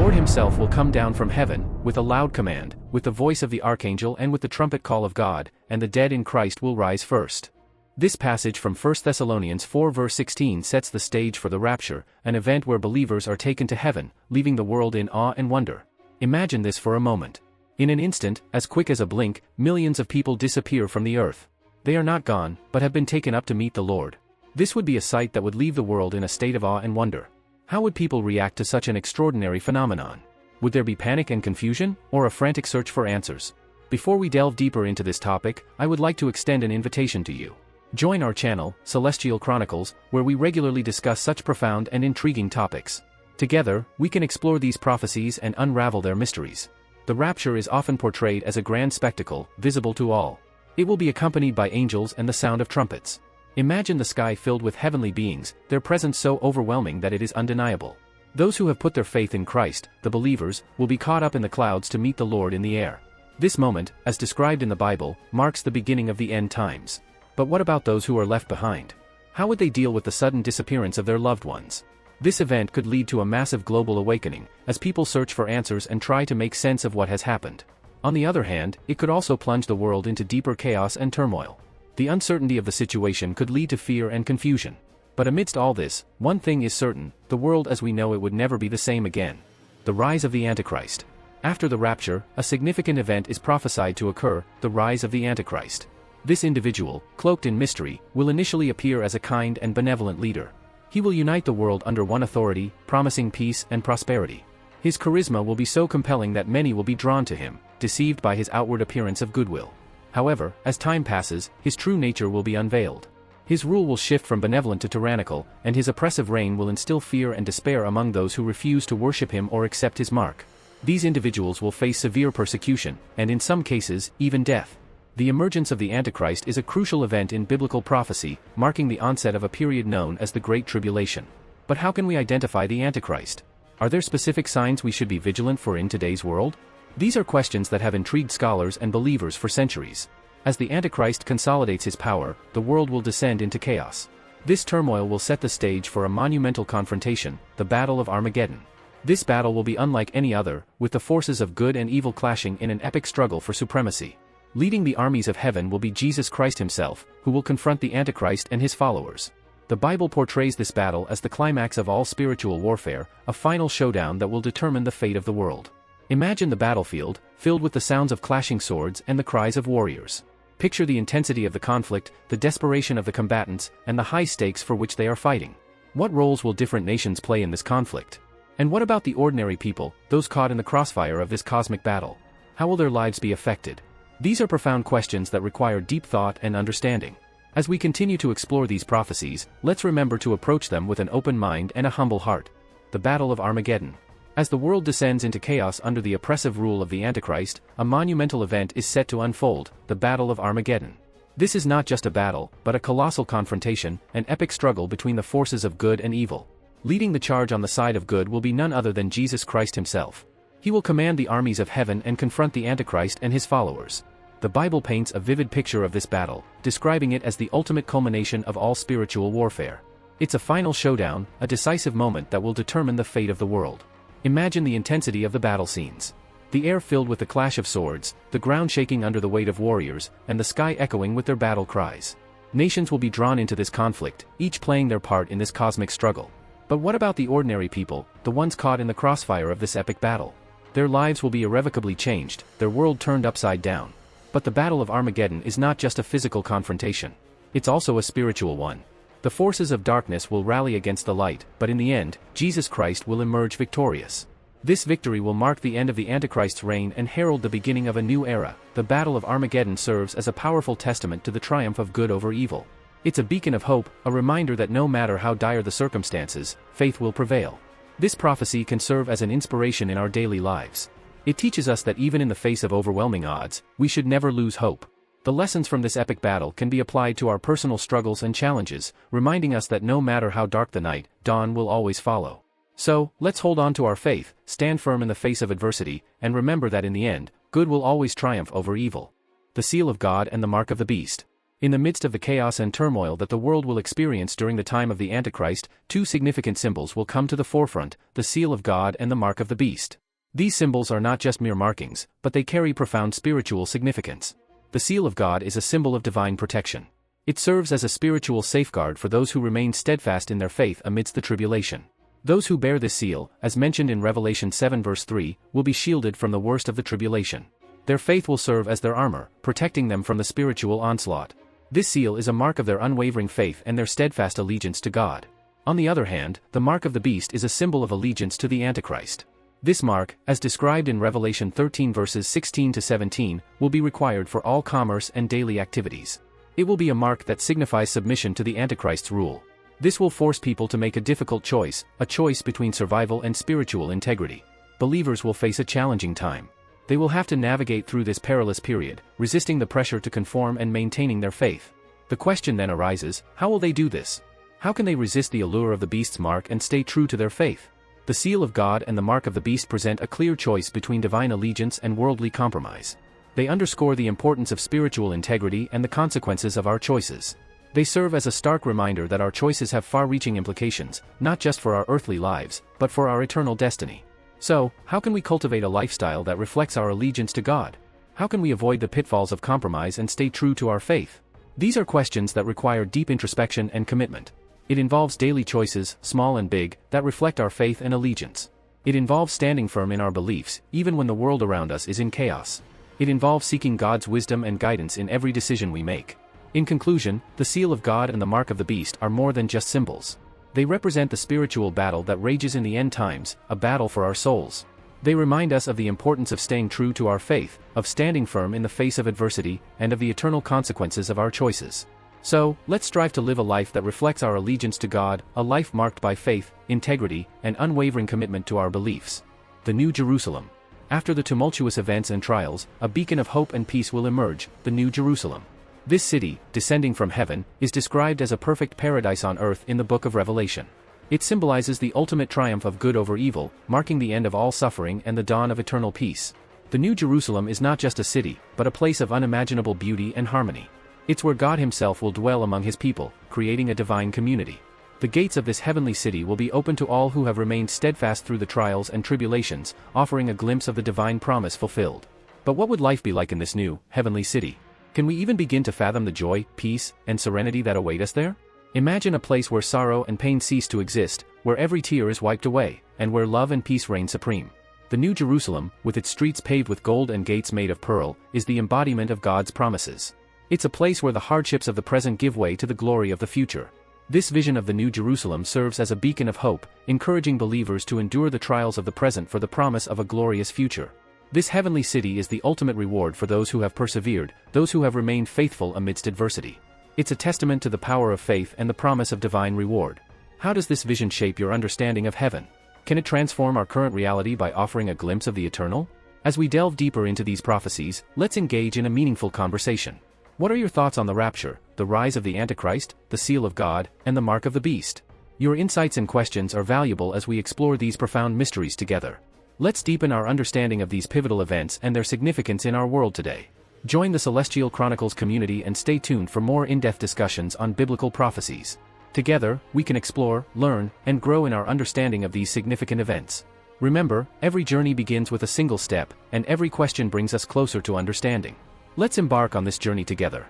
Lord himself will come down from heaven, with a loud command, with the voice of the archangel and with the trumpet call of God, and the dead in Christ will rise first. This passage from 1 Thessalonians 4 verse 16 sets the stage for the rapture, an event where believers are taken to heaven, leaving the world in awe and wonder. Imagine this for a moment. In an instant, as quick as a blink, millions of people disappear from the earth. They are not gone, but have been taken up to meet the Lord. This would be a sight that would leave the world in a state of awe and wonder. How would people react to such an extraordinary phenomenon? Would there be panic and confusion, or a frantic search for answers? Before we delve deeper into this topic, I would like to extend an invitation to you. Join our channel, Celestial Chronicles, where we regularly discuss such profound and intriguing topics. Together, we can explore these prophecies and unravel their mysteries. The rapture is often portrayed as a grand spectacle, visible to all. It will be accompanied by angels and the sound of trumpets. Imagine the sky filled with heavenly beings, their presence so overwhelming that it is undeniable. Those who have put their faith in Christ, the believers, will be caught up in the clouds to meet the Lord in the air. This moment, as described in the Bible, marks the beginning of the end times. But what about those who are left behind? How would they deal with the sudden disappearance of their loved ones? This event could lead to a massive global awakening, as people search for answers and try to make sense of what has happened. On the other hand, it could also plunge the world into deeper chaos and turmoil. The uncertainty of the situation could lead to fear and confusion. But amidst all this, one thing is certain: the world as we know it would never be the same again. The rise of the Antichrist. After the rapture, a significant event is prophesied to occur: the rise of the Antichrist. This individual, cloaked in mystery, will initially appear as a kind and benevolent leader. He will unite the world under one authority, promising peace and prosperity. His charisma will be so compelling that many will be drawn to him, deceived by his outward appearance of goodwill. However, as time passes, his true nature will be unveiled. His rule will shift from benevolent to tyrannical, and his oppressive reign will instill fear and despair among those who refuse to worship him or accept his mark. These individuals will face severe persecution, and in some cases, even death. The emergence of the Antichrist is a crucial event in biblical prophecy, marking the onset of a period known as the Great Tribulation. But how can we identify the Antichrist? Are there specific signs we should be vigilant for in today's world? These are questions that have intrigued scholars and believers for centuries. As the Antichrist consolidates his power, the world will descend into chaos. This turmoil will set the stage for a monumental confrontation, the Battle of Armageddon. This battle will be unlike any other, with the forces of good and evil clashing in an epic struggle for supremacy. Leading the armies of heaven will be Jesus Christ himself, who will confront the Antichrist and his followers. The Bible portrays this battle as the climax of all spiritual warfare, a final showdown that will determine the fate of the world. Imagine the battlefield, filled with the sounds of clashing swords and the cries of warriors. Picture the intensity of the conflict, the desperation of the combatants, and the high stakes for which they are fighting. What roles will different nations play in this conflict? And what about the ordinary people, those caught in the crossfire of this cosmic battle? How will their lives be affected? These are profound questions that require deep thought and understanding. As we continue to explore these prophecies, let's remember to approach them with an open mind and a humble heart. The Battle of Armageddon. As the world descends into chaos under the oppressive rule of the Antichrist, a monumental event is set to unfold: the Battle of Armageddon. This is not just a battle, but a colossal confrontation, an epic struggle between the forces of good and evil. Leading the charge on the side of good will be none other than Jesus Christ himself. He will command the armies of heaven and confront the Antichrist and his followers. The Bible paints a vivid picture of this battle, describing it as the ultimate culmination of all spiritual warfare. It's a final showdown, a decisive moment that will determine the fate of the world. Imagine the intensity of the battle scenes. The air filled with the clash of swords, the ground shaking under the weight of warriors, and the sky echoing with their battle cries. Nations will be drawn into this conflict, each playing their part in this cosmic struggle. But what about the ordinary people, the ones caught in the crossfire of this epic battle? Their lives will be irrevocably changed, their world turned upside down. But the Battle of Armageddon is not just a physical confrontation. It's also a spiritual one. The forces of darkness will rally against the light, but in the end, Jesus Christ will emerge victorious. This victory will mark the end of the Antichrist's reign and herald the beginning of a new era. The Battle of Armageddon serves as a powerful testament to the triumph of good over evil. It's a beacon of hope, a reminder that no matter how dire the circumstances, faith will prevail. This prophecy can serve as an inspiration in our daily lives. It teaches us that even in the face of overwhelming odds, we should never lose hope. The lessons from this epic battle can be applied to our personal struggles and challenges, reminding us that no matter how dark the night, dawn will always follow. So, let's hold on to our faith, stand firm in the face of adversity, and remember that in the end, good will always triumph over evil. The seal of God and the mark of the beast. In the midst of the chaos and turmoil that the world will experience during the time of the Antichrist, two significant symbols will come to the forefront: the seal of God and the mark of the beast. These symbols are not just mere markings, but they carry profound spiritual significance. The seal of God is a symbol of divine protection. It serves as a spiritual safeguard for those who remain steadfast in their faith amidst the tribulation. Those who bear this seal, as mentioned in Revelation 7 verse 3, will be shielded from the worst of the tribulation. Their faith will serve as their armor, protecting them from the spiritual onslaught. This seal is a mark of their unwavering faith and their steadfast allegiance to God. On the other hand, the mark of the beast is a symbol of allegiance to the Antichrist. This mark, as described in Revelation 13 verses 16 to 17, will be required for all commerce and daily activities. It will be a mark that signifies submission to the Antichrist's rule. This will force people to make a difficult choice, a choice between survival and spiritual integrity. Believers will face a challenging time. They will have to navigate through this perilous period, resisting the pressure to conform and maintaining their faith. The question then arises, how will they do this? How can they resist the allure of the beast's mark and stay true to their faith? The seal of God and the mark of the beast present a clear choice between divine allegiance and worldly compromise. They underscore the importance of spiritual integrity and the consequences of our choices. They serve as a stark reminder that our choices have far-reaching implications, not just for our earthly lives, but for our eternal destiny. So, how can we cultivate a lifestyle that reflects our allegiance to God? How can we avoid the pitfalls of compromise and stay true to our faith? These are questions that require deep introspection and commitment. It involves daily choices, small and big, that reflect our faith and allegiance. It involves standing firm in our beliefs, even when the world around us is in chaos. It involves seeking God's wisdom and guidance in every decision we make. In conclusion, the seal of God and the mark of the beast are more than just symbols. They represent the spiritual battle that rages in the end times, a battle for our souls. They remind us of the importance of staying true to our faith, of standing firm in the face of adversity, and of the eternal consequences of our choices. So, let's strive to live a life that reflects our allegiance to God, a life marked by faith, integrity, and unwavering commitment to our beliefs. The New Jerusalem. After the tumultuous events and trials, a beacon of hope and peace will emerge, the New Jerusalem. This city, descending from heaven, is described as a perfect paradise on earth in the book of Revelation. It symbolizes the ultimate triumph of good over evil, marking the end of all suffering and the dawn of eternal peace. The New Jerusalem is not just a city, but a place of unimaginable beauty and harmony. It's where God Himself will dwell among His people, creating a divine community. The gates of this heavenly city will be open to all who have remained steadfast through the trials and tribulations, offering a glimpse of the divine promise fulfilled. But what would life be like in this new, heavenly city? Can we even begin to fathom the joy, peace, and serenity that await us there? Imagine a place where sorrow and pain cease to exist, where every tear is wiped away, and where love and peace reign supreme. The New Jerusalem, with its streets paved with gold and gates made of pearl, is the embodiment of God's promises. It's a place where the hardships of the present give way to the glory of the future. This vision of the New Jerusalem serves as a beacon of hope, encouraging believers to endure the trials of the present for the promise of a glorious future. This heavenly city is the ultimate reward for those who have persevered, those who have remained faithful amidst adversity. It's a testament to the power of faith and the promise of divine reward. How does this vision shape your understanding of heaven? Can it transform our current reality by offering a glimpse of the eternal? As we delve deeper into these prophecies, let's engage in a meaningful conversation. What are your thoughts on the rapture, the rise of the Antichrist, the seal of God, and the mark of the beast? Your insights and questions are valuable as we explore these profound mysteries together. Let's deepen our understanding of these pivotal events and their significance in our world today. Join the Celestial Chronicles community and stay tuned for more in-depth discussions on biblical prophecies. Together, we can explore, learn, and grow in our understanding of these significant events. Remember, every journey begins with a single step, and every question brings us closer to understanding. Let's embark on this journey together.